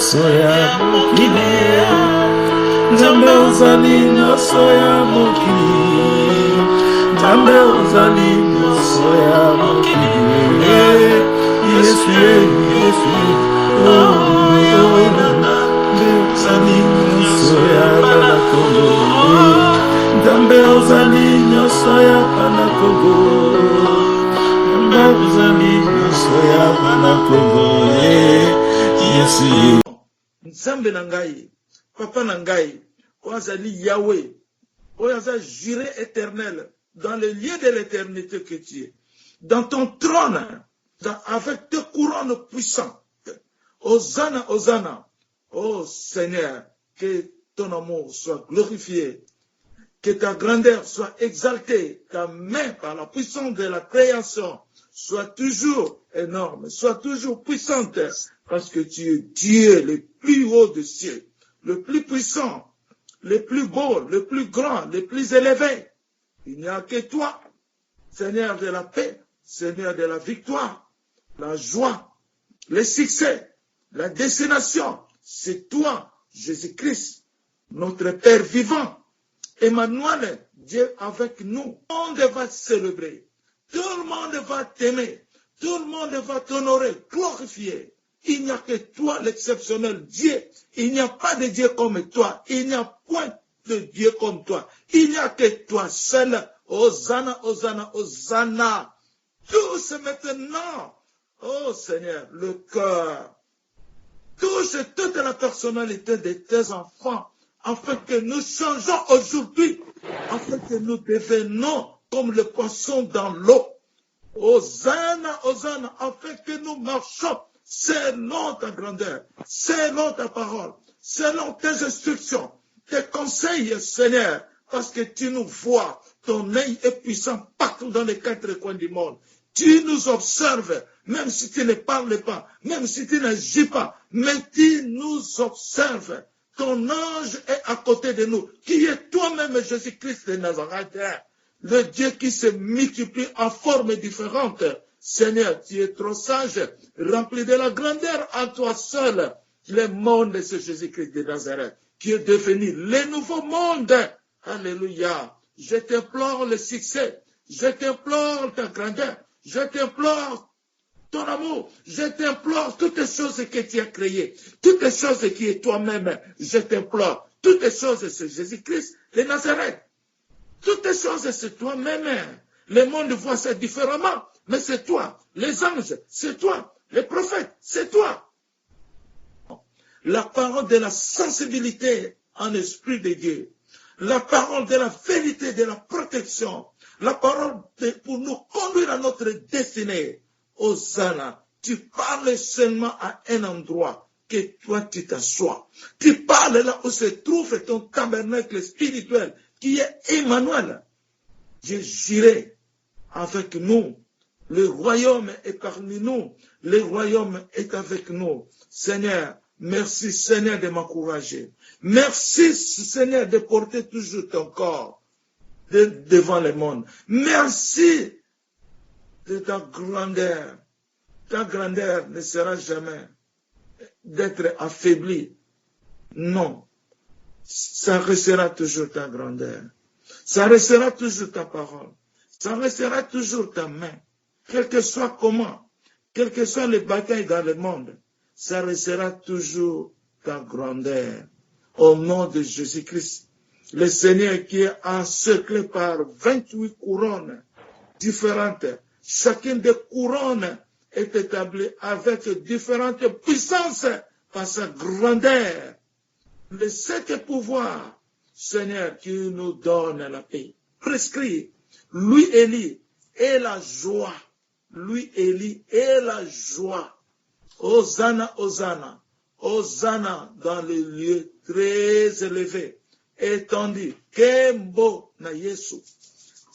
Soya mokili, Nzambe ozali nyonso ya mokili, Nzambe ozali nyonso ya mokili, Yesu Yesu, Nzambe ozali nyonso ya bana Kongo, Nzambe ozali nyonso ya bana Kongo, Nzambe ozali nyonso ya bana Kongo, Yesu. Nzambe na ngai, papa na ngai, ozali Yahweh, oza juré éternel, dans le lieu de l'éternité que tu es, dans ton trône, avec tes couronnes puissantes. Hosanna, Hosanna, oh Seigneur, que ton amour soit glorifié, que ta grandeur soit exaltée, ta main par la puissance de la création soit toujours énorme, soit toujours puissante, parce que tu es Dieu le plus haut des cieux, le plus puissant, le plus beau, le plus grand, le plus élevé. Il n'y a que toi, Seigneur de la paix, Seigneur de la victoire, la joie, le succès, la destination. C'est toi, Jésus-Christ, notre Père vivant. Emmanuel, Dieu avec nous. Tout le monde va célébrer. Tout le monde va t'aimer. Tout le monde va t'honorer, glorifier. Il n'y a que toi, l'exceptionnel Dieu. Il n'y a pas de Dieu comme toi. Il n'y a point de Dieu comme toi. Il n'y a que toi seul. Hosanna, Hosanna, Hosanna. Touche maintenant, oh Seigneur, le cœur. Touche toute la personnalité de tes enfants, afin que nous changeons aujourd'hui, afin que nous devenons comme le poisson dans l'eau. Hosanna, Hosanna, afin que nous marchons selon ta grandeur, selon ta parole, selon tes instructions, tes conseils, Seigneur, parce que tu nous vois, ton œil est puissant partout dans les quatre coins du monde. Tu nous observes, même si tu ne parles pas, même si tu n'agis pas, mais tu nous observes. Ton ange est à côté de nous, qui est toi-même Jésus-Christ de Nazareth, le Dieu qui se multiplie en formes différentes. Seigneur, tu es trop sage, rempli de la grandeur en toi seul. Le monde, c'est Jésus-Christ de Nazareth, qui est devenu le nouveau monde. Alléluia. Je t'implore le succès, je t'implore ta grandeur, je t'implore ton amour, je t'implore toutes les choses que tu as créées, toutes les choses qui est toi-même, je t'implore. Toutes les choses, c'est Jésus-Christ de Nazareth. Toutes les choses, c'est toi-même. Le monde voit ça différemment, mais c'est toi. Les anges, c'est toi. Les prophètes, c'est toi. La parole de la sensibilité en esprit de Dieu. La parole de la vérité, de la protection. La parole pour nous conduire à notre destinée. Hosanna, tu parles seulement à un endroit que toi tu t'assois. Tu parles là où se trouve ton tabernacle spirituel qui est Emmanuel. J'ai juré avec nous. Le royaume est parmi nous. Le royaume est avec nous. Seigneur, merci Seigneur de m'encourager. Merci Seigneur de porter toujours ton corps devant le monde. Merci de ta grandeur. Ta grandeur ne sera jamais d'être affaiblie. Non. Ça restera toujours ta grandeur. Ça restera toujours ta parole. Ça restera toujours ta main. Quel que soit comment, quelles que soient les batailles dans le monde, ça restera toujours ta grandeur. Au nom de Jésus-Christ, le Seigneur qui est encerclé par 28 couronnes différentes. Chacune des couronnes est établie avec différentes puissances par sa grandeur. Les 7 pouvoirs, Seigneur, qui nous donne la paix. Prescrit, lui Élie, et la joie. Lui Élie, et la joie. Hosanna, Hosanna. Hosanna dans les lieux très élevés. Étendu. Kembo na Yesu.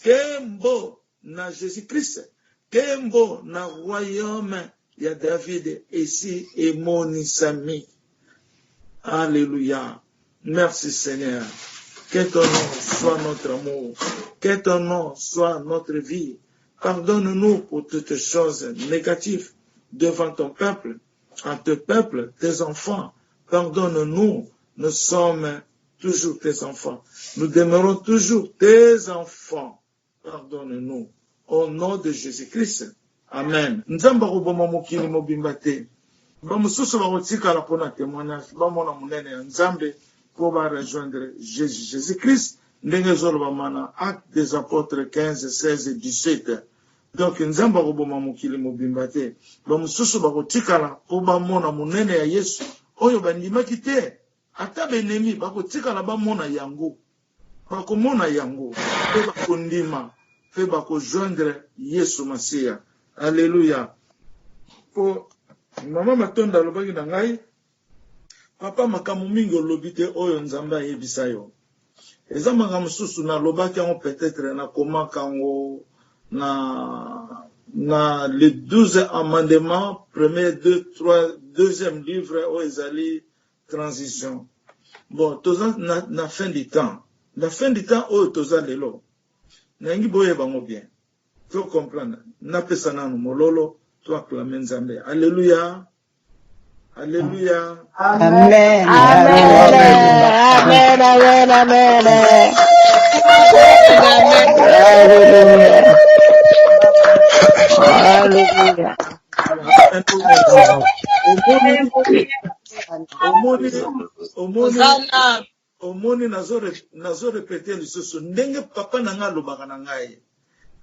Kembo na Jésus-Christ. Kembo na royaume ya David ici et Monisami. Alléluia. Merci Seigneur. Que ton nom soit notre amour. Que ton nom soit notre vie. Pardonne-nous pour toutes choses négatives devant ton peuple, en te peuple, tes enfants. Pardonne-nous, nous sommes toujours tes enfants. Nous demeurons toujours tes enfants. Pardonne-nous. Au nom de Jésus-Christ. Amen. Nzamba roboma mokili mobimba te. Bamususu bakotikala pona témoignage. Bamona munene ya Nzambe pour rejoindre Jésus-Christ. Ndenge zoloba mana Actes des Apôtres 15, 16 et 17. Donc Nzamba roboma mokili mobimba te. Bamususu bakotikala po bamona munene ya Yesu. Oyo bandimaki te. Ata benemi bakotikala bamona yango. Bakomona yango. Pe bakondima. Pe bakojoindre Yesu Masia. Alléluia. Po mama matonda lobaki na ngai. Papa makamu mingi olobi te oyo Nzambe ayebisa yo. Eza makambo susu na lobaki yango peut-être na komaka yango na les 12 amendements, premier, 2, 3, deuxième livre oyo ezali transition. Bon, toza na fin du temps. La fin du temps oyo toza lelo. Na ngi boye bango bien. Tu comprendre. Na pesa nanu mololo, tu acclamer Nzambe. Alléluia. Alléluia. Amen. Amen. Amen. Amen. Amen. Hallelujah. Omoni nazo répéter lisusu ndenge papa nanga lobaka na ngai.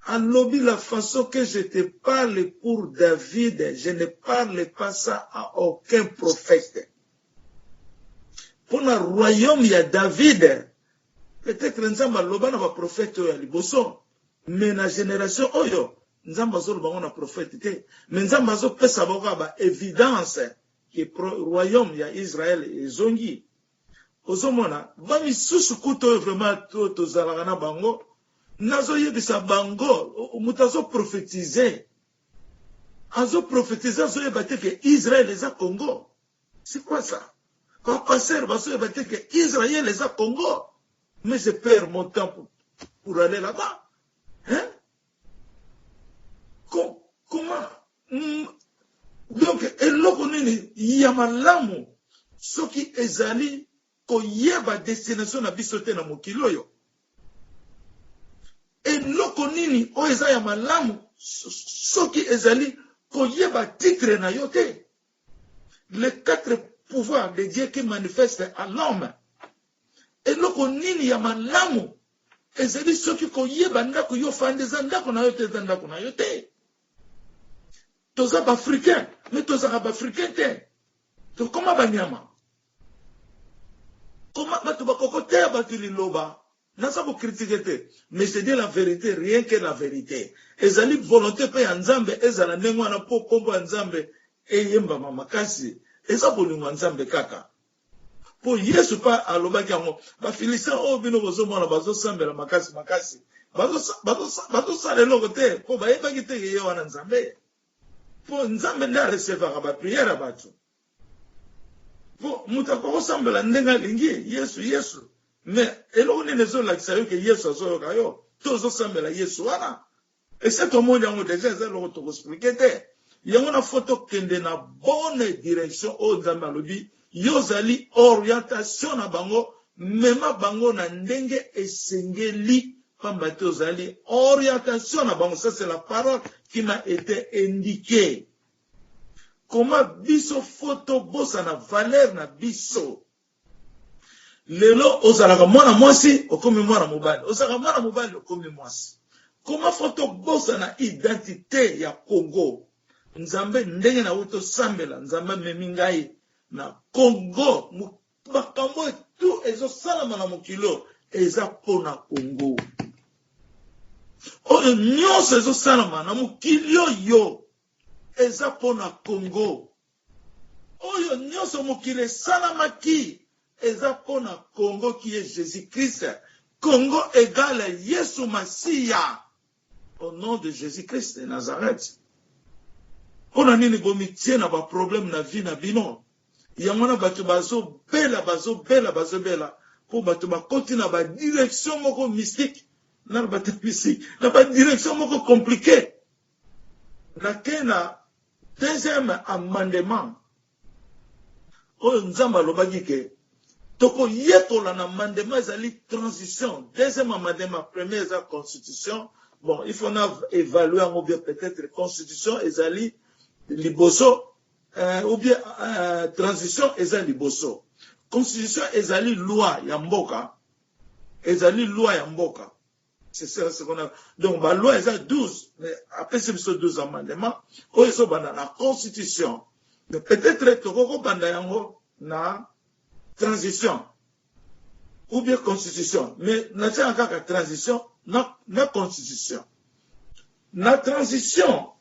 Alobi la façon que je te parle pour David, je ne parle pas ça à aucun prophète. Pour le royaume, il y a David. Peut-être Nzamba loba na ba prophète ya liboso, mais na génération oyo Nzamba zo loba na prophète te, mais Nzamba zo pesa boka ba évidence que royaume ya Israël ezongi. Ozomona ba misusu kuto vraiment to zalaka na bango. Nazo yebisa bango, mutazo prophétiser. Azo prophétiser, azo yebate que Israël les a Congo. C'est quoi ça? Quand passer, bazo yebate que Israël les a Congo. Mais je perds mon temps pour aller là-bas. Hein? Comment? Donc, eloko nini, yamalamu, soki ezali, ko yeba destination na bisote na mokiloyo. Eloko nini o eza ya malamu soki ezali koyeba titre na yo te. Les 4 pouvoirs de Dieu qui manifestent à l'homme. Eloko nini ya malamu ezali soki koyeba ndako yo fandeza ndako na yo te ndako na yo te. Toza ba africain, mais toza ba africain te. To koma banyama. Koma batu bakokote batu liloba. Nasa ko critiquer te, mais c'est dire la vérité, rien que la vérité. Ezali volonté pe Nzambe, ezala ndengwa na po kombo Nzambe eyemba makasi. Eza bolingo Nzambe kaka. Po Yesu pa alobaki yango, ba Philistins o bino bozomona bazo sambela makasi. Bazo sala eloko te, po ba yebaki te ye wana Nzambe. Po Nzambe nda recevra ba prière batu. Po mutako sambela ndenga lingi, Yesu. Mais eloko nene zo lakisa yo ke Yesu azoyoka yo, tozo sambela Yesu wana. Et c'est au monde yango déjà ezalo to expliquer te. Yango na photo kende na bonne direction o Nzambe alobi, yozali orientation na bango, mema bango na ndenge esengeli pamba te ozali orientation na bango. Ça c'est la parole qui m'a été indiquée. Comment biso photo bosa na valeur na biso. Lelo ozalaka mwana mwasi okomi mwana mobali, ozalaka mwana mobali okomi mwasi. Comment photo bosa na identité ya Congo? Nzambe ndenge na uto sambela, Nzambe memi ngai na Congo, makambo tu ezo salama na mokilo eza pona Congo. Oyo nyonso ezo salama na mokilo yo eza pona Congo. Oyo nyonso mokile salama ki eza pona Congo qui est Jésus-Christ. Congo égale Yesu Masia. Au nom de Jésus-Christ de Nazareth. Pona nini bomitie na ba problème na vie na bino. Yamona batu bazo bela. Po batu bakoti na ba direction moko mystique. Na ba direction moko compliquée. nakena deuxième amendement oyo nzambe alobaki ke toko yekola na amendement ezali transition. Deuxième amendement, premier eza constitution. Bon, il faut évaluer en bien peut-être constitution ezali liboso ou bien transition ezali liboso. Constitution ezali loi ya mboka. Ezali loi ya mboka. C'est ça ce qu'on a. Donc la loi ezali 12, mais après c'est 12 amendements oyo so banda na constitution. Mais peut-être toko banda yango na transition ou bien constitution, mais na tia kaka transition na constitution. Na transition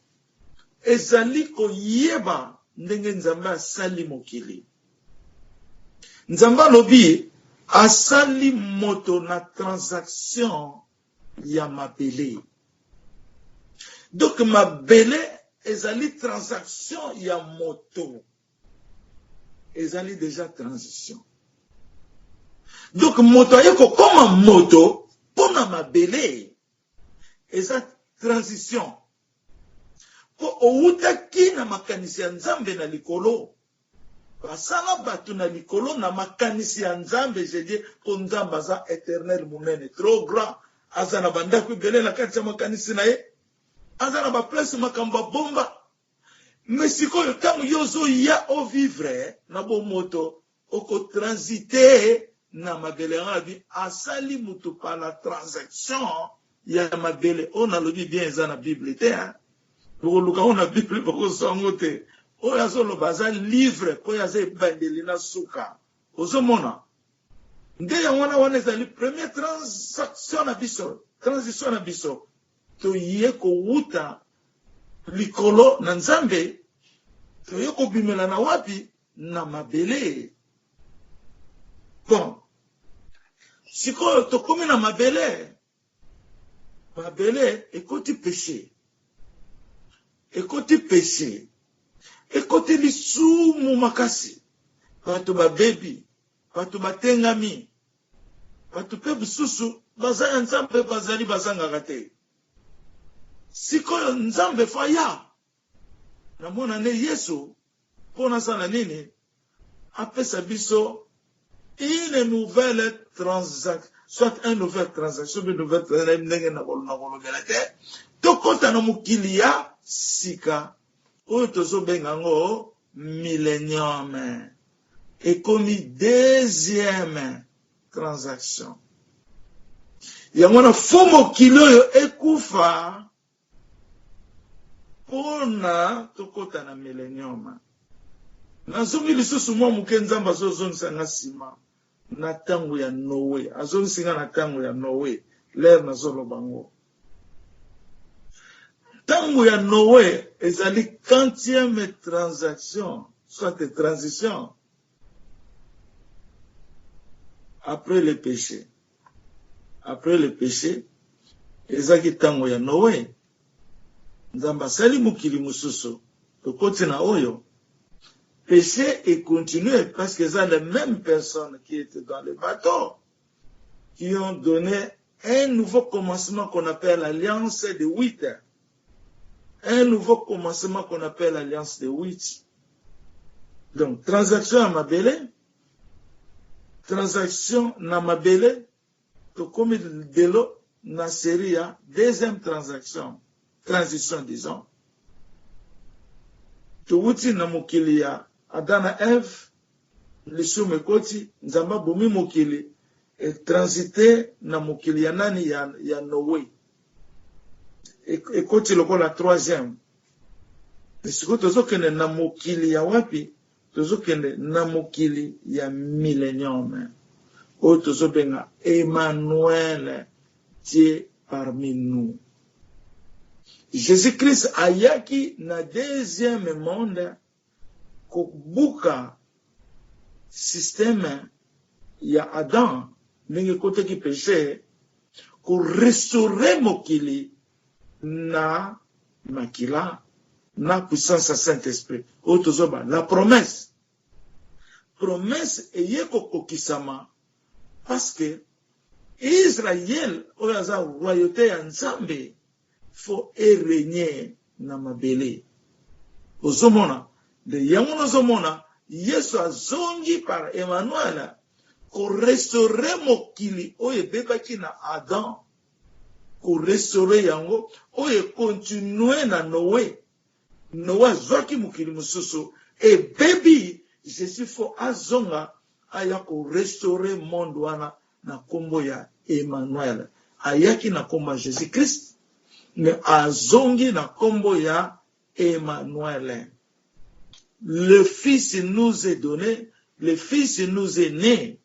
ezali ko yeba ndenge nzambe asali mokili. Nzambe alobi asali moto na transaction ya mabele. Donc mabele ezali transaction ya moto. Ezali déjà transition. Donc moto ayeko koma moto pona mabele eza transition. Po outaki na makanisi ya nzambe na likolo. Basala batu na likolo na makanisi ya nzambe, je dis po nzambe aza éternel munene, trop grand. Aza na bandako bele na kati ya makanisi na ye. Aza na ba place makamba bomba. Mais sikoyo tango yozo ya o vivre na bo moto oko transiter na mabele ngabi asali mutu pa la transaction ya mabele. On a lobi bien eza na Bible te hein. Pour luka on a Bible boko songote. O yazo lo baza livre ko yaze bandeli na suka. Ozo mona. Nde ya wana ezali première transaction na biso, transition na biso. To yeko wuta likolo na nzambe to yeko bimela na wapi na mabele. Bon, sikoyo to komi na mabele, mabele ekoti péché, ekoti péché, ekoti lisumu makasi, bato babebi, bato batengami, bato pe bisusu baza ya nzambe bazali bazangaka te. Sikoyo nzambe faya na mona ne Yesu pona sana nini apesa biso une nouvelle transaction, soit une nouvelle transaction, une nouvelle transaction, to kota na mukili ya sika oyo tozo benga ngo millennium ekomi deuxième transaction. Yamona fomo kilo ekufa pona tokota na millennium. Nazongi lisusu mwa muke nzamba azozongisa nga sima na tango ya Noé. Azongisa na tango ya Noé. L'air nazoloba ngo. Tango ya Noé ezali 40e transaction, soit transition après le péché. Après le péché, ezaki tango ya Noé. Nzamba sali mukili mususu tokoti na oyo. Péché et continuer parce que c'est les mêmes personnes qui étaient dans le bateau qui ont donné un nouveau commencement qu'on appelle l'alliance de 8. Un nouveau commencement qu'on appelle l'alliance de 8. Donc, transaction à mabele, transaction na mabele, to comme de l'eau na série à deuxième transaction, transition disons. To wuti na mokili ya Adana Eve, lisume koti, nzamba bumi mokili, et transité na mokili ya nani ya Noé. Et koti loko la troisième. Et siko tozo kene na mokili ya wapi, tozo kene na mokili ya millennium. O tozo benga Emmanuel, Dieu parmi nous. Jésus-Christ ayaki na deuxième monde kobuka système ya Adam ndenge kote ki péché ko restaurer mokili na makila na puissance ya Saint-Esprit. Otozoba la promesse eyeko kokisama parce que Israël oyaza royauté ya Nzambe faut régner na mabele. Ozomona, de yango nozomona, Yesu azongi par Emmanuel, ko restaurer mokili oye bebaki na Adam, ko restaurer yango, oye continue na Noé. Noé zwaki mokili mususu, e baby, Jésus fo azonga, aya ko restaurer monde wana na kombo ya Emmanuel. Ayaki na kombo ya Jésus Christ, mais azongi na kombo ya Emmanuel. Le Fils nous est donné, le Fils nous est né.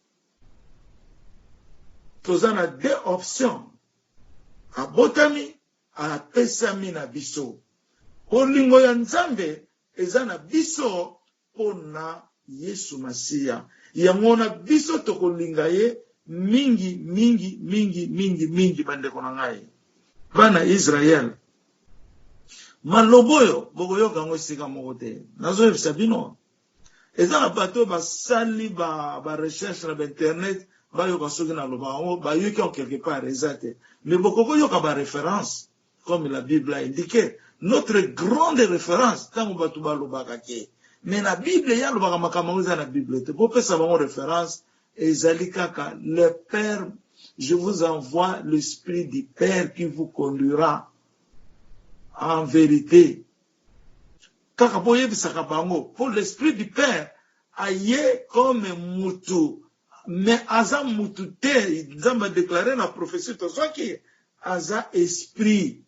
Tozan a deux options. Abotami, apesami na biso. Olingo ya Nzambe, eza na biso pona Yesu Masiya. Yango na biso tokolinga ye mingi bandeko na ngai. Bana Israel. Maloboyo, bokoyoka ngo sika moko te. Nazo yebisa bino. Eza na bato basali ba recherche na internet, bayoka soki na loba ngo bayoki en quelque part ezate. Mais bokoyoka ba référence comme la Bible a indiqué. Notre grande référence tango bato balobaka ke. Mais la Bible ya lobaka makambo za na Bible te. Bopesa bango référence ezali kaka le Père, je vous envoie l'esprit du Père qui vous conduira en vérité. Kaka boye bisaka bango, pour l'esprit du Père, aye comme mutu, mais aza mutu te, Nzamba déclaré la prophétie, to soit qui aza esprit.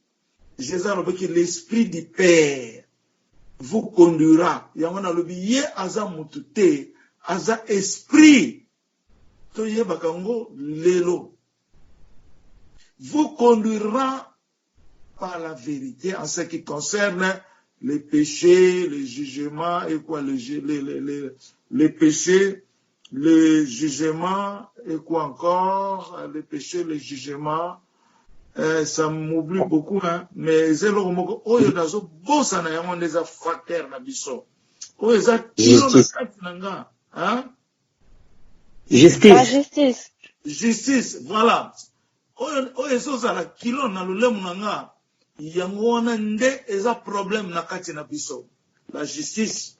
Jésus a dit que l'esprit du Père vous conduira. Yamana lobi ye aza mutu te, aza esprit. To ye bakango lelo. Vous conduira par la vérité en ce qui concerne les péchés, les jugements et quoi, les péchés, les jugements et quoi encore, les péchés, les jugements, ça m'oublie beaucoup, hein, mais c'est le mot, oh, il y a des boss, il y a des facteurs, na biso. Oh, il y a des hein? Justice. Justice, voilà. Oh, il y a des kilo, na lulemu nanga. Yangwana nde eza problème na kati na biso. La justice.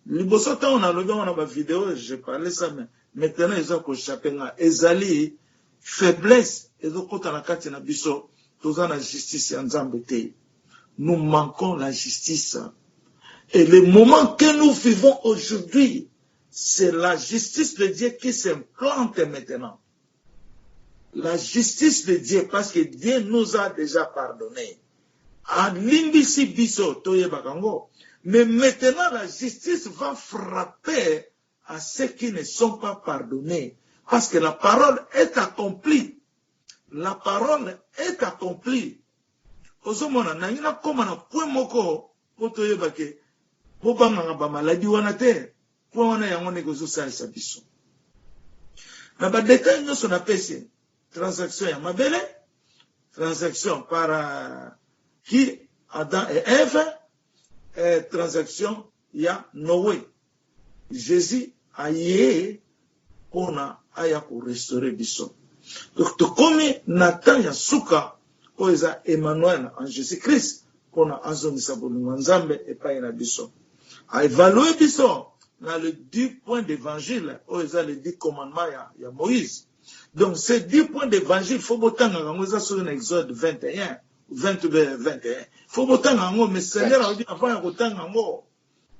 Liboso ta on a lobi on a ba vidéo, je parlais ça mais maintenant eza ko chapenga ezali faiblesse ezo kota na kati na biso toza na justice ya Nzambe te. Nous manquons la justice. Et le moment que nous vivons aujourd'hui, c'est la justice de Dieu qui s'implante maintenant. La justice de Dieu parce que Dieu nous a déjà pardonné. Limbisi biso toye bakango. Mais maintenant la justice va frapper à ceux qui ne sont pas pardonnés. Parce que la parole est accomplie. La parole est accomplie. Ozomona nangina koma na point moko potoye bake. Bobanga ba maladi wana te. Point wana yango negozo salisa biso. Na ba détail nyo sona pesi. Transaction ya mabele. Transaction par qui Adam et Ève, transaction, il y a Noé. Jésus a yé pour restaurer biso. Donc, comme Nathan ya souka, oeza Emmanuel en Jésus-Christ, pour na azongi sabolu Nzambe et pas na biso. A évaluer biso, dans les 10 points d'évangile, oeza les 10 commandements ya Moïse. Donc, ces 10 points d'évangile, faut botanga, on oeza sur Exode 21. 21. Faut botanga ngo, mais Seigneur a dit avant ya botanga ngo,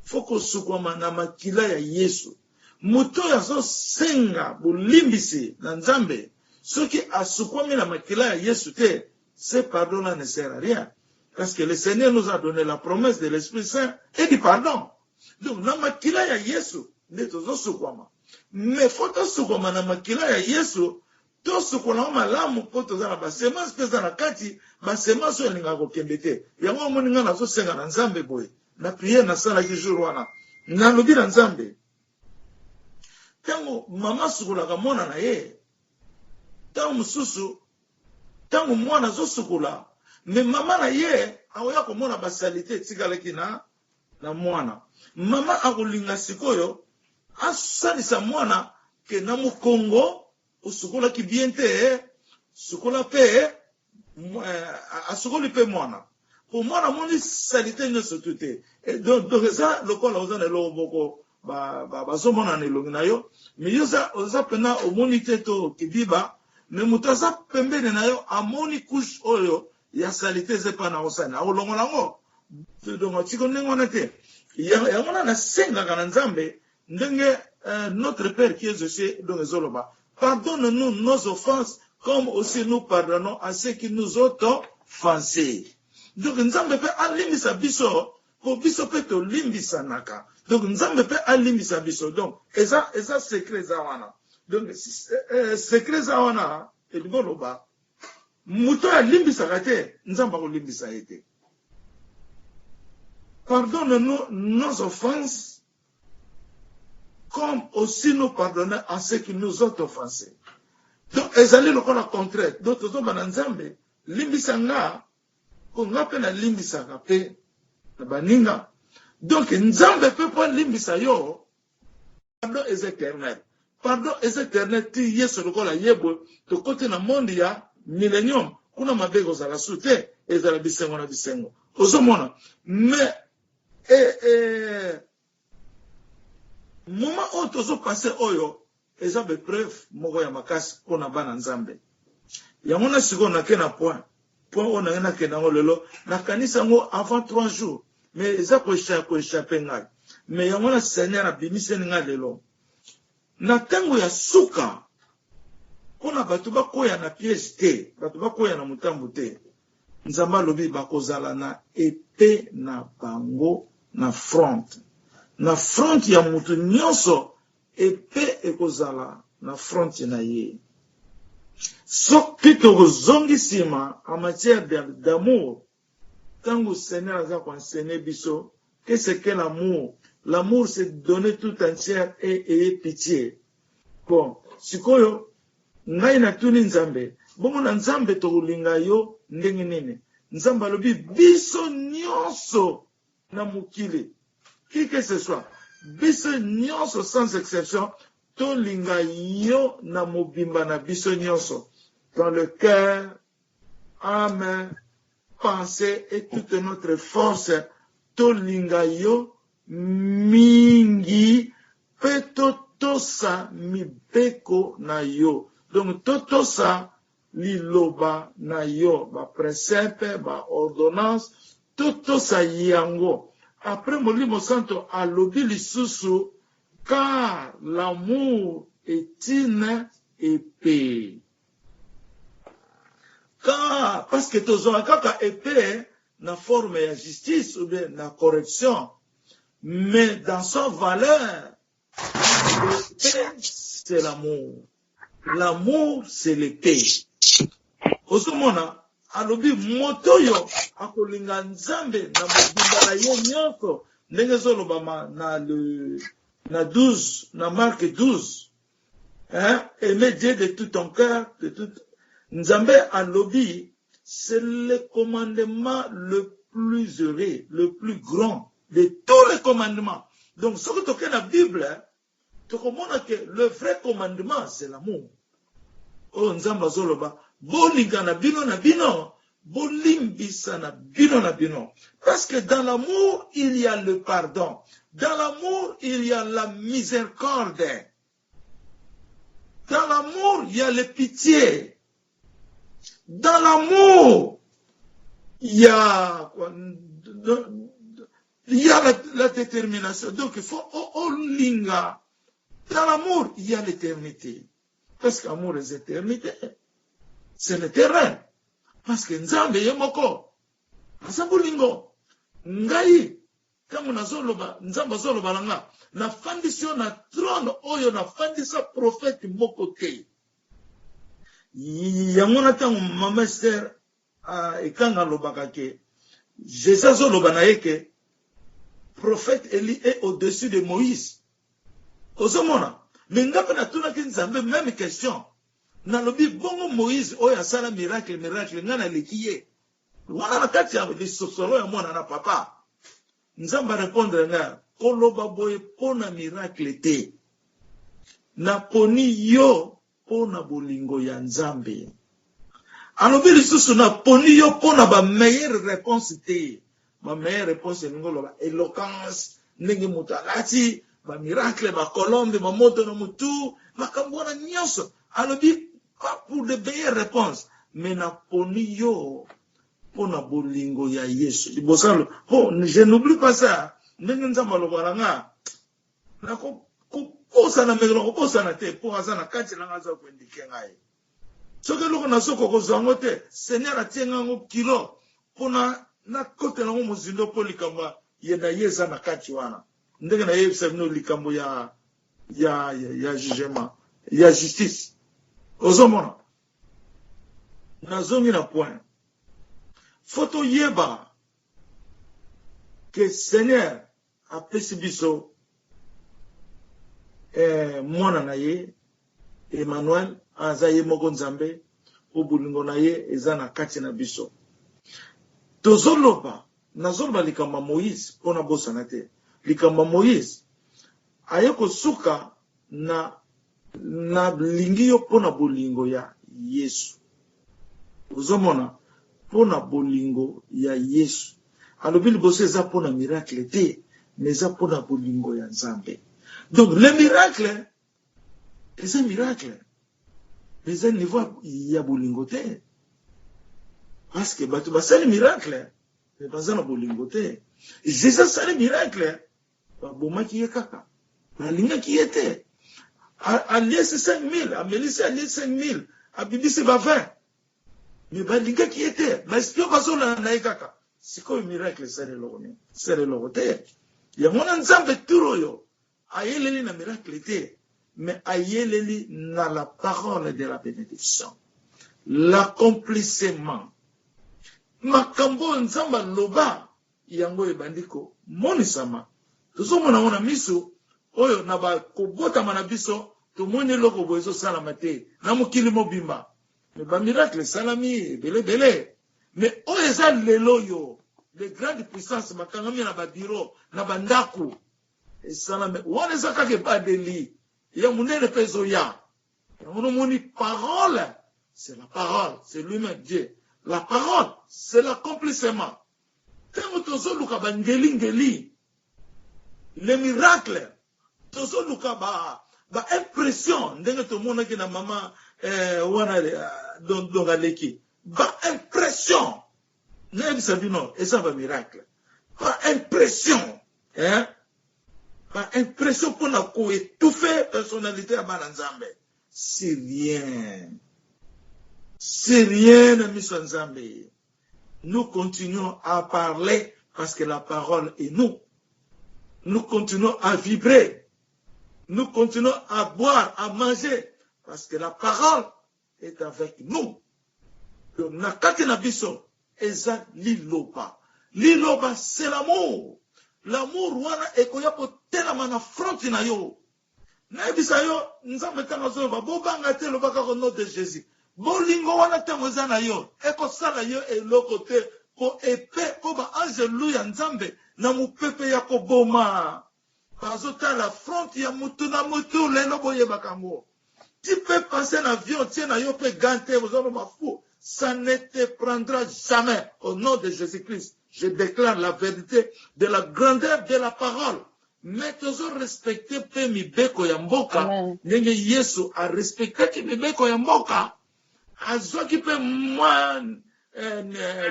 faut ko sukwama na makila ya Yesu. Muto ya so senga bolimbisi na Nzambe, soki asukwami na makila ya Yesu te, ce pardon là ne sert à rien. Parce que le Seigneur nous a donné la promesse de l'Esprit Saint et du pardon. Donc, na makila ya Yesu, ne tozo sukwama. Mais faut to sukwama na makila ya Yesu, to sukwama malamu po toza na basemence pesa na kati, basemence elinga kokembe te. Yango moninga na zo senga na Nzambe boye. Na prière na sala ki jour wana. Na lobi na Nzambe. Tango mama sukulaka mwana na ye. Tango mususu, tango mwana zo sukula, me mama na ye aoya komona basalite tikalaki na mwana. Mama akolinga sikoyo asalisa mwana ke na mukongo usukula ki bien te, sukula pe asukuli pe mwana. pour moi, la moni salité ne se tuté. Et donc ça, le col, on a le boko, somon en elonginayo, mais yosa, osa pena, au monité to, kibiba, mais moutaza pembe de nayo, a moni couche oyo, ya salité zepa na osana, au longolango. Donc, tu connais mon été. Il y a na senga kananzambe, ndenge, notre Père qui est aussi dans les Zoloba. Pardonne-nous nos offenses, comme aussi nous pardonnons à ceux qui nous ont offensés. Donc, nzambe pe alimbisa biso, pour biso pe to limbisa naka. Donc, nzambe pe alimbisa biso. Donc, eza secret zawana. Donc, secret zawana, et du Goloba, muto ya limbisa kate, nzamba ko limbisa ete. Pardonne-nous nos offenses, comme aussi nous pardonnons à ceux qui nous ont offensés. Donc, ezali lokola contraire. Donc, tozo bananzambe, limbisa nga, ko nga pe na limbisa ka pe, na baninga. Donc, nzambe pe po limbisa yo, pardon est éternel. Pardon est éternel, ti yeso lokola yebo, to kote na monde ya millennium, kuna mabego za la soute, ezala bisengo na bisengo. Ozo mona, mais, moment où tozo passé oyo, eza be preuve, moko ya makasi, pona bana nzambe. Yamona siko na ke na point on a na ke na lelo, na kanisa ngo avant 3 jours, mais eza ko échapper ngai. Mais yamona Seigneur a bimise ngai lelo. Na tango ya suka, pona batu ba koya na piège te, batu ba koya na mutambu te. Nzamba lobi bakozala na épée na bango na front. Na front ya mutu nyonso, épée ekozala na front na ye. Soki tokozongi sima en matière d'amour, tango Seigneur aza ko enseigner biso, qu'est-ce que l'amour? L'amour c'est donner tout entière et ayer pitié. Bon, sikoyo ngai na tuni nzambe, bongo na nzambe tolinga yo ndenge nini? Nzambe alobi biso nyonso na mukili. Qui que ce soit, biso nyonso sans exception, tolinga yo na mobimba na biso nyonso. Dans le cœur, âme, pensée et toute notre force, tolinga yo mingi pe totosa mibeko na yo. Donc totosa liloba na yo, ba précepte, ba ordonnance, totosa yango. Après Molimo Santo alobi lisusu, car l'amour est une épée. Car, parce que tozoa kaka épée, na forme ya justice ou bien na correction, mais dans sa valeur, l'épée, c'est l'amour. L'amour, c'est l'épée. Osomona, alobi motoyo, akolinga nzambe, na mobimba na ye nyonso, ndenge zolobama na 12, na Marc 12. Hein? Aimer Dieu de tout ton cœur, de tout. Nzambe alobi, c'est le commandement le plus heureux, le plus grand de tous les commandements. Donc, ce que tu as dans la Bible, tu comprends que le vrai commandement, c'est l'amour. Oh, Nzamba Zoloba, bolinga na bino, bolimbisa na bino. Parce que dans l'amour, il y a le pardon. Dans l'amour, il y a la miséricorde. Dans l'amour, il y a la pitié. Dans l'amour, il y a la détermination. Donc, il faut linga. Dans l'amour, il y a l'éternité. Parce qu'amour est l'éternité. C'est l'éternel. Parce que Nzambe yemoko. Asambulingo. Ngai. Kamu nazoloba, Nzamba zoloba langa. Na fandisio na trône oyo na fandisa prophète moko te. Yamona tango mama Esther ekanga lobaka ke Jésus zoloba na yeke prophète Élie est au-dessus de Moïse. Ozomona, mais ngape na tuna ki Nzambe même question. Na lobi bongo Moïse oyo asala miracle ngana lekiye. Wana na kati ya lisosolo ya mwana na papa. Nzamba répondre nga koloba boye pona miracle te. Na poni yo pona bolingo ya Nzambe. alobi lisusu na poni yo pona ba meilleure réponse te. Ma meilleure réponse ngolo ba éloquence ndenge mutu alati ba miracle ba colombe ba moto na mutu makambo na nyonso alobi pas pour de meilleures réponses mais na poni yo pona bolingo ya Yesu libosalo. Oh, je n'oublie pas ça ndenge nzamba loba nga na ko posa na mekelo ko posa na te po azana kati na ngaza ko indike ngai soki loko na soko ko zango te Seigneur atienga ngo kilo pona na kote na ngo muzindo po likamba yenda yeza na kati wana ndenge na yebisa bino likambo ya jugement ya justice ozomona nazongi na point photo yeba que Seigneur apesi biso mwana na ye Emmanuel aza ye moko nzambe po bolingo na ye eza na kati na biso tozoloba nazoloba likamba Moïse pona bosana te likamba Moïse aye kosuka na lingi yo pona bolingo ya Yesu ozomona pona bolingo ya Yesu alobi liboso eza pona miracle te mais eza pona bolingo ya Nzambe. Donc le miracle c'est un miracle mais un niveau ya bolingo te parce que batu basali miracle mais bazana bolingo te Jésus sali miracle babomaki ye kaka balingaki ye te aliesi 5000 amelisi aliesi 5000 abibisi ba 20 mais balingaki ye te baespio bazola na ye kaka sikoyo miracle sali loko te yango na Nzambe turo yo ayeleli na miracle te mais ayeleli na la parole de la bénédiction l'accomplissement makambo Nzamba loba yango ebandiko monisama tozomona ngona miso oyo na ba kobota mana biso tomoni loko bozo salama te na mokili mobimba mais ba miracle salami bele mais oyo eza lelo yo les grandes puissances makangami na ba bureau na bandako esalame wana eza kaka ebadeli ya munene pezo ya on moni parole c'est la parole c'est lui-même Dieu la parole c'est l'accomplissement tango tozoluka ngeli le miracle tozoluka ba impression ndenge tomonaki na mama wana donc aleki ba impression n'ebisa bino eza ba miracle ba impression ba impression pona ko étouffer personnalité ya bana Nzambe c'est rien na miso Nzambe. Nous continuons à parler parce que la parole est nous. Nous continuons à vibrer. Nous continuons à boire, à manger parce que la parole est avec nous. Donc, nakati na biso, eza liloba. Liloba, c'est l'amour. L'amour, wana, ekoya po telama na front na yo. Na ebisa yo, Nzambe tanga zoba, bobanga te lobaka ko nom de Jésus. Bolingo wana tango eza na yo ekosala yo eloko te po epe po ba ange ya Nzambe na mupepe ya koboma bazotala front ya mutu na mutu lelo boyebaka ngo tu peux passer un avion tie na yo pe gante bozono mafu ça ne te prendra jamais au nom de Jésus-Christ. Je déclare la vérité de la grandeur de la parole mais toujours respecter pe mibeko ya mboka ndenge Yesu a respecté mibeko ya mboka azwaki pe mwa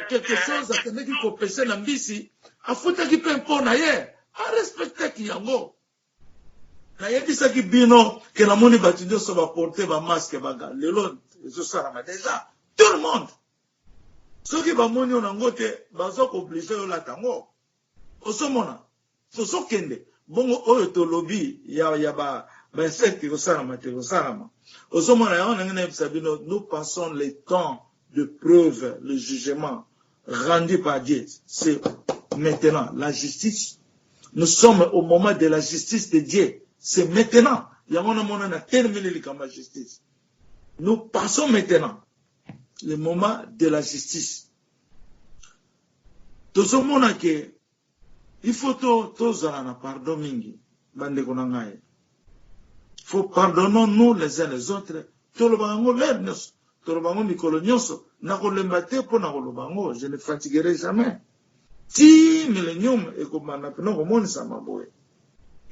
quelque chose akendeki kopesa na mbisi afutaki pe mpona ye arespectaki yango nayebisaki bino ke namoni bato nyonso baporte bamaske baga lelo ezosalama deja tout le monde soki bamoni yo nango te bazokooblige yo lata yango osomona tozokende bongo oyo tolobi ya insecte kosalama te kosalama. Nous passons les temps de preuve, le jugement rendu par Dieu. C'est maintenant la justice. Nous sommes au moment de la justice de Dieu. C'est maintenant. On a terminé la justice. Nous passons maintenant le moment de la justice. Tout ce monde il faut tous en pardon mingi. Bande konangaye. Faut pardonnons nous les uns les autres. Tout le monde tolobango mikolo nyonso, nakolemba te po nakolobango, je ne fatiguerai jamais. Ti millénium ekomana pena komonisa maboye.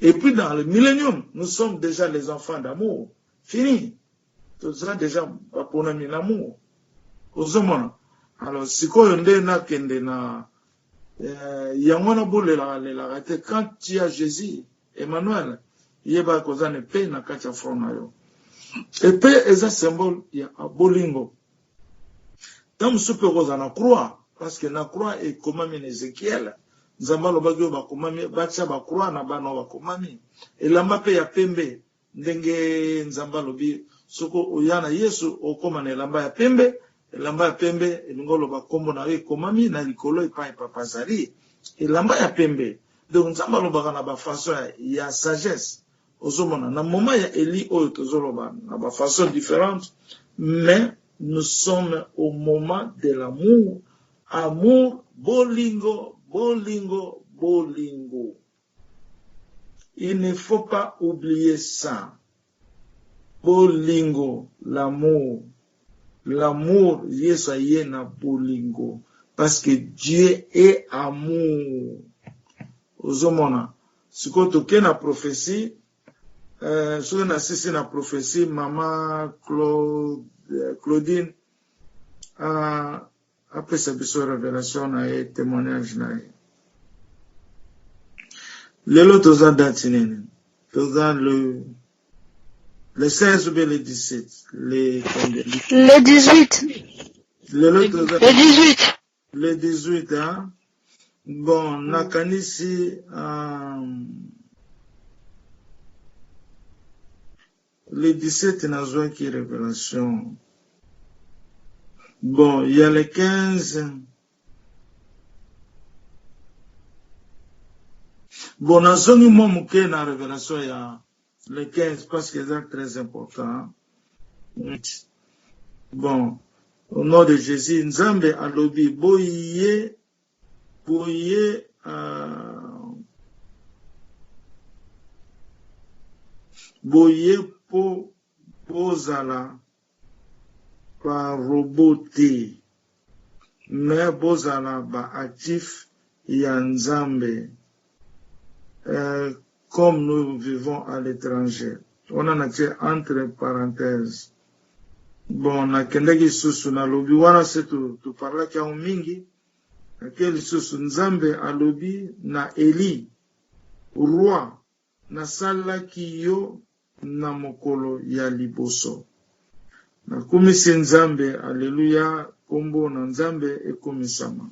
Et puis dans le millénium, nous sommes déjà les enfants d'amour. Fini. Tout ça déjà pour l'amour. Alors, si quoi on est na kende na yangona boule la raté quand tu as Jésus, Emmanuel, yeba kozane pe na kacha front yo. Et pe est un symbole ya bolingo. Tant soupe rosa na croix parce que na croix est comme Ézéchiel. Nzamba lobagyo ba komami bacha ba croix na bana ba komami. Elamba pe ya pembe ndenge nzamba lobi soko oyana Yesu okoma na elamba ya pembe. Elamba ya pembe elingolo ba kombo na ye komami na likolo epai papa zali. Elamba ya pembe. Donc nzamba lobaka na ba façon ya sagesse. Ozomona na moment ya Eli oyo tozoloba na ba façon différente, mais nous sommes au moment de l'amour. Amour, bolingo, bolingo, bolingo. Il ne faut pas oublier ça. Bolingo, l'amour. L'amour, yesaye na bolingo. Parce que Dieu est amour. Ozomona. Si ko toke na prophétie, soki na sisi na prophétie, maman Claudine, après sa révélation na ye témoignage na ye. Lelo toza date nini? Toza le 16 ou bien le 17? Le 18. Lelo toza Le 18. Le 18, hein? Bon, nakanisi le 17 nazwa qui révélation. Bon, il y a le 15. Bon, nazongi mo muke na révélation ya le 15 parce que c'est très important. Bon, au nom de Jésus, Nzambe alobi boye po bozala par roboté, mais bozala ba actif ya Nzambe, comme nous vivons à l'étranger. On en a fait entre parenthèses. Bon, na kendeki susu na lobi wana se tu parla kia mingi, na keli susu Nzambe alobi na Eli, roi, na sala kiyo na mokolo ya liboso. Na kumisi Nzambe, alleluya, kombo na Nzambe ekomisama.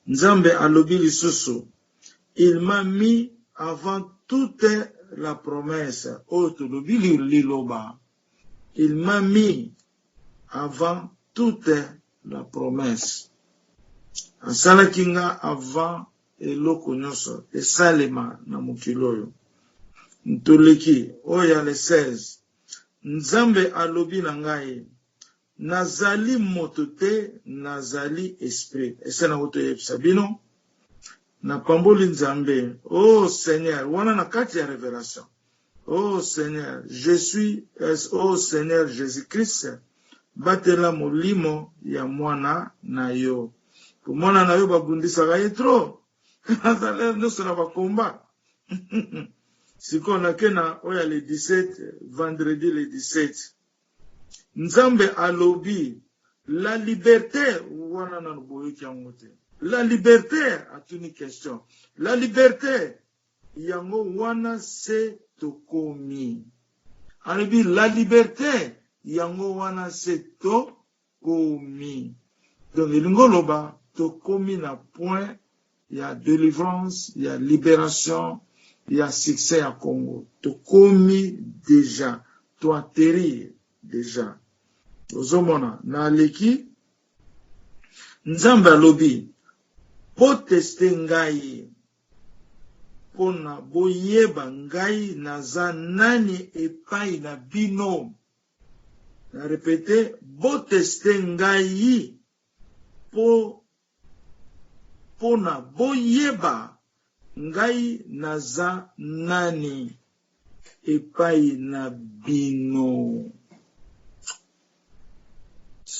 Nzambe alobi lisusu, il m'a mis avant toute la promesse. Otolobi liloba. Il m'a mis avant toute la promesse. Asala kinga avant eloko nyonso esalema na mokiloyo. Ntoleki oya le 16. Nzambe alobi na ngai, nazali moto te, nazali esprit. Ese na koto yebisa bino na pamboli Nzambe. Oh Seigneur, wana na kati ya révélation. Oh Seigneur, je suis, oh Seigneur Jésus-Christ, batela molimo ya mwana na yo. Pour mwana na yo babundisaka ye trop. Azale nyonso na bakomba. Siko na kena oya le 17, vendredi le 17. Nzambe alobi, la liberté, wana na boyoki yango te. La liberté, atuni question. La liberté, yango wana se tokomi. Alobi, la liberté, yango wana se tokomi. Donc, ilingo loba, tokomi na point, il y a délivrance, il y a libération, il y a succès à Congo. Tokomi déjà, to atterrir déjà. Ozomona, na leki, Nzambe alobi, po teste ngai, pona boyeba ngai naza nani epai na bino. Na répété, bo teste ngai, pona boyeba ngai naza nani epai na bino.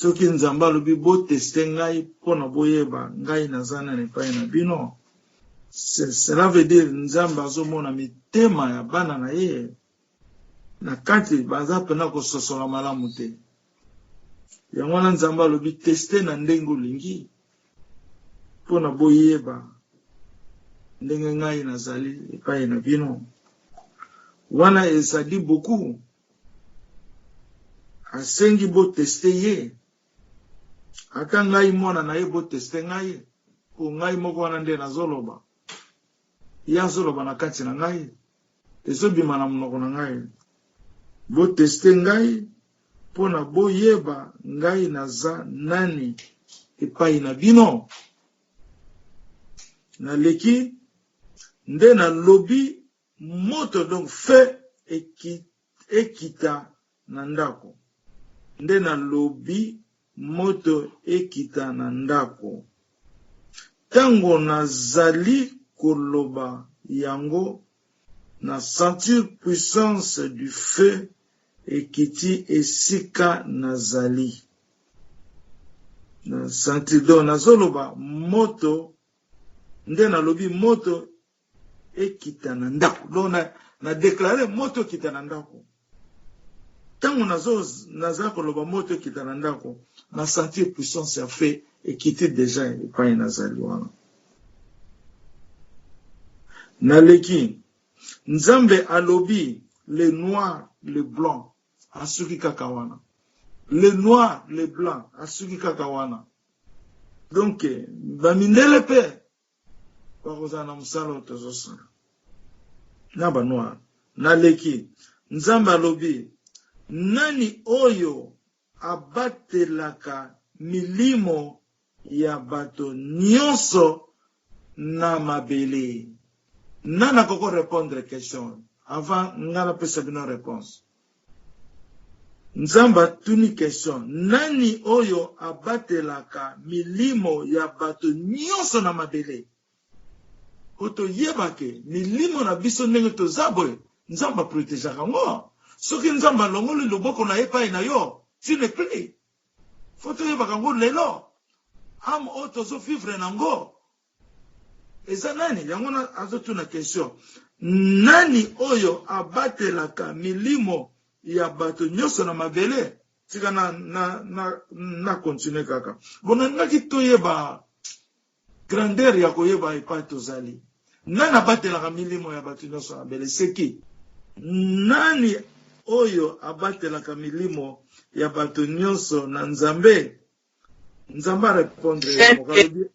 soki nzambe alobi boteste ngai mpona boyeba ngai naza nani epai na bino, cela veut dire nzambe azomona mitema ya bana na ye na kati baza pena kososola malamu te. Yango wana nzambe alobi teste na ndenge olingi mpona boyeba ndenge ngai nazali epai na bino. Wana ezali beaucoup, asengi boteste ye, ata ngai mwana na ye boteste ngai, po ngai moko wana nde nazoloba, ye azoloba na kati na ngai, ezobima na monoko na ngai. Boteste ngai mpona boyeba ngai naza nani epai na bino. Naleki nde nalobi moto, donc fe ekita na ndako. Nde nalobi moto ekita na ndako. Tango nazali koloba yango, na sentir puissance du feu ekiti esika nazali. Na sentir donc nazoloba moto, nde nalobi moto ekita na ndako. Donc na déclarer moto ekita na ndako. Tango naza koloba moto ekita na ndako, na sentir puissance ya feu ekiti deja epai nazali wana. Naleki nzambe alobi le noir, le blanc asuki kaka wana. Le noir, le blanc asuki kaka wana. Donc bamindele pe bakozala na mosala tozosala na ba noir. Naleki nzambe alobi nani oyo abatelaka milimo ya bato nyonso na mabele. Nana koko répondre question avant ngana pesa bino réponse. Nzamba tuni question nani oyo abatelaka milimo ya bato nyonso na mabele. Oto yebake milimo na biso ndenge tozaboye nzamba protégeaka ngo. Soki nzamba longoli loboko na epai na yo, tu ne prie. Foto yebaka ngo lelo. Am otozo vivre nango. Eza nani? Yango na azotuna question. Nani oyo abatelaka milimo ya bato nyonso na mabele? Tika na continue kaka. Bona naki toyeba grandeur ya koyeba epai tozali. Nani abatelaka milimo ya bato nyonso na mabele? Seki. Nani oyo abatelaka milimo ya bato nyonso na nzambe? Nzamba répondre mokalobi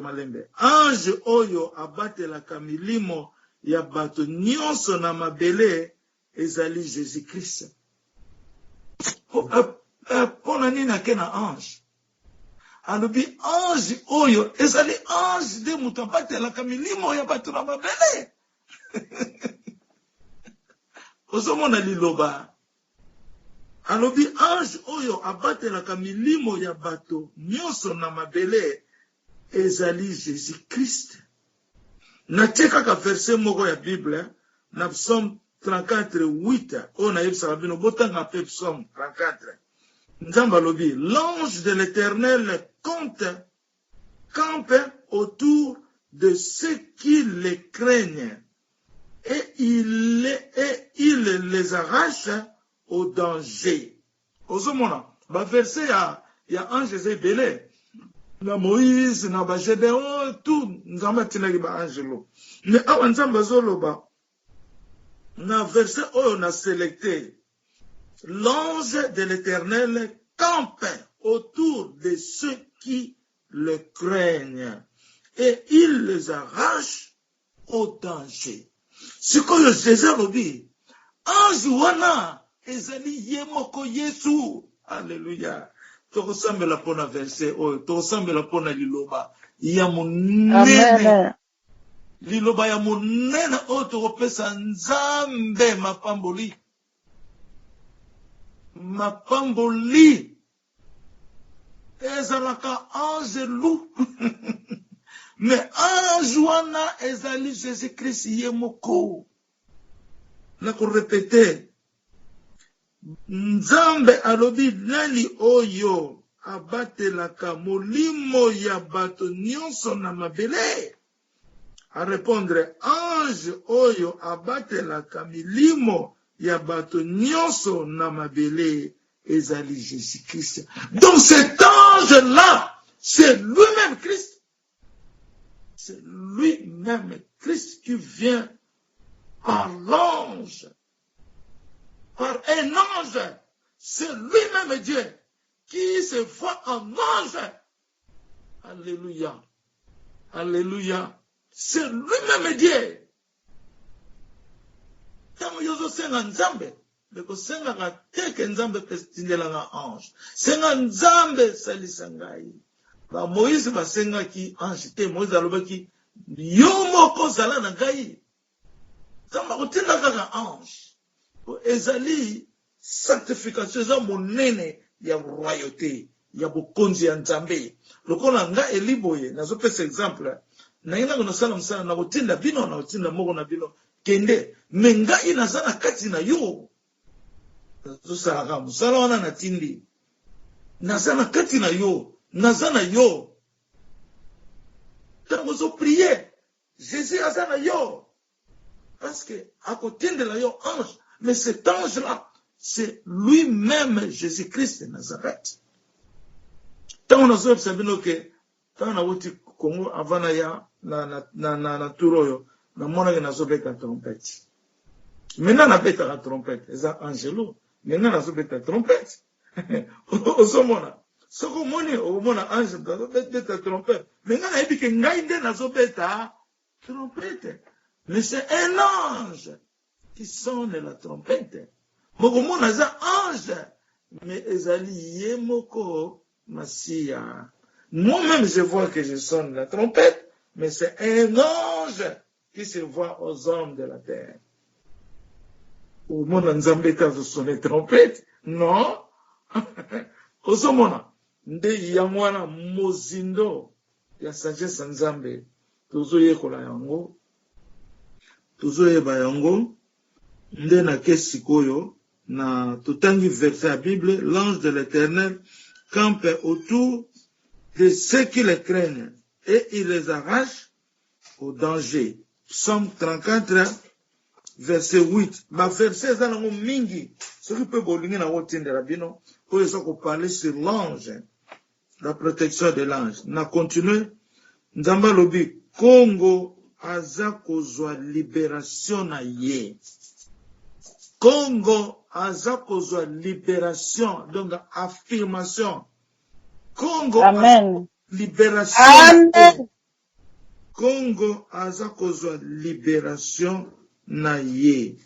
malembe ange oyo abatelaka milimo ya bato nyonso na mabele ezali Jésus Christ. Pona nini ake na ange? Alobi ange oyo ezali ange de mutu abatelaka milimo ya bato na mabele. Ozomona liloba. Alobi ange oyo abatelaka milimo ya bato nyonso na mabele ezali Jésus Christ. Na teka verset moko ya Bible na Psaume 34:8 on a yebisa bino botanga pe Psaume 34. Nzamba alobi l'ange de l'Éternel campe autour de ceux qui le craignent et il les arrache au danger. Ozomona ba verset ya ange zebele na Moïse na ba Gédéon tout nzamba tinaki ba angelo. Mais awa nzamba zoloba na verset oyo na sélecté l'ange de l'Éternel campe autour de ceux qui le craignent et il les arrache au danger. Sikoyo Jésus lobi ange wana ezali ye moko Yesu. Alléluia. Tokosambela pona verset oyo, tokosambela pona liloba ya monene. Liloba ya monene oyo tokopesa nzambe mapamboli. Mapamboli ezalaka ange loup. Mais ange wana ezali Jésus Christ ye moko. Na ko répéter Nzambe alobi nani oyo abatelaka molimo ya bato nyonso na mabele. A répondre, ange oyo abatelaka milimo ya bato nyonso na mabele ezali Jésus-Christ. Donc cet ange-là, c'est lui-même Christ. C'est lui-même Christ qui vient par l'ange, par un ange. C'est lui-même Dieu qui se voit en ange. Alléluia. Alléluia. C'est lui-même Dieu. Tango yozo senga nzambe, beko senga ka teke nzambe pestindela nga ange. Senga nzambe salisa ngai. Ba Moïse ba senga ki ange te, Moïse alobaki yo moko zala na ngai. Zamba kotinda kaka ange. Ezali sanctification za monene ya royauté, ya bokonzi ya nzambe. Lokola nga eliboye, nazo pesa exemple. Na ina kuna sala msala na kotinda bino na kotinda moko na bino kende menga ina sana kati na yo. Nazo sala ka msala wana na tindi. Na sana kati na yo, na sana yo. Tango zo prier, Jésus a sana yo. Parce que à côté de la yo ange, mais cet ange-là, c'est lui-même Jésus-Christ de Nazareth. Tant on a observé que tant on a vu Congo avant ya na turoyo na mona que nazo beta trompette. Maintenant na beta la trompette, eza angelo. Maintenant nazo beta trompette. Osomona. Soko moni o mona ange beta trompette. Maintenant na ebi ke ngai nde nazo beta trompette. Mais c'est un ange qui sonne la trompette. Moko mona eza ange, mais ezali yemoko Masia. Moi-même, je vois que je sonne la trompette, mais c'est un ange qui se voit aux hommes de la terre. Au monde nzambe tazo sonne trompette, non? Osomona, nde yamwana mozindo ya sagesse nzambe, tozo yekola yango, tozo yeba yango, nde na kesi koyo, na totangi verset la Bible, l'ange de l'Éternel campe autour de ceux qui les craignent et il les arrache au danger. Psaume 34, verset 8. Ma verset est dans mingi. Ce qui peut bolinguer dans votre de la bino, pour les autres parler sur l'ange, la protection de l'ange. Na continue, Nzamba lobi, Congo aza kozwa libération na ye. Congo aza kozwa libération, donc affirmation. Congo Amen. Libération. Amen. Congo aza kozwa libération na ye.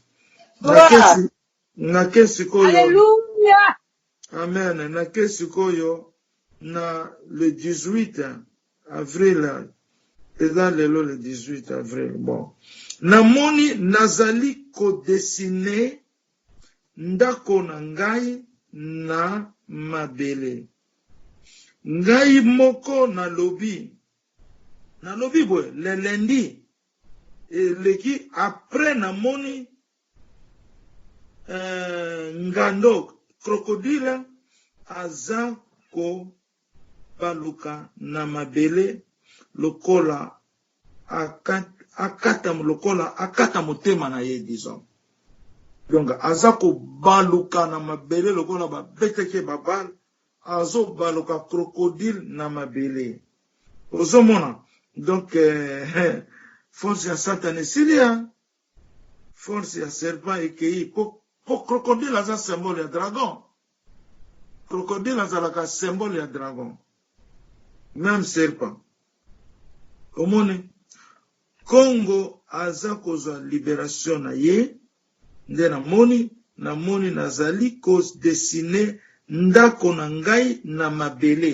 Na kesi koyo. Alléluia. Amen. Na kesi koyo na le 18 avril. Eza lelo le 18 avril. Bon. Namoni nazali kodesine ndako na ngai na mabele. Ngai moko nalobi boy, le lundi, leki après namoni ngando, crocodile, aza ko baluka na mabele, lokola akata motema na ye, disons. Donc, aza ko baluka na mabele, lokola ba beteke babal, azo baluka crocodile na mabele. Ozomona. Donc, force ya Satan esilia, force ya serpent ekei, po crocodile aza symbole ya dragon. Crocodile azalaka symbole ya dragon. Même serpent. Omone, Congo aza kozwa libération na ye, nde namoni nazali kos dessiner ndako na ngai na mabele.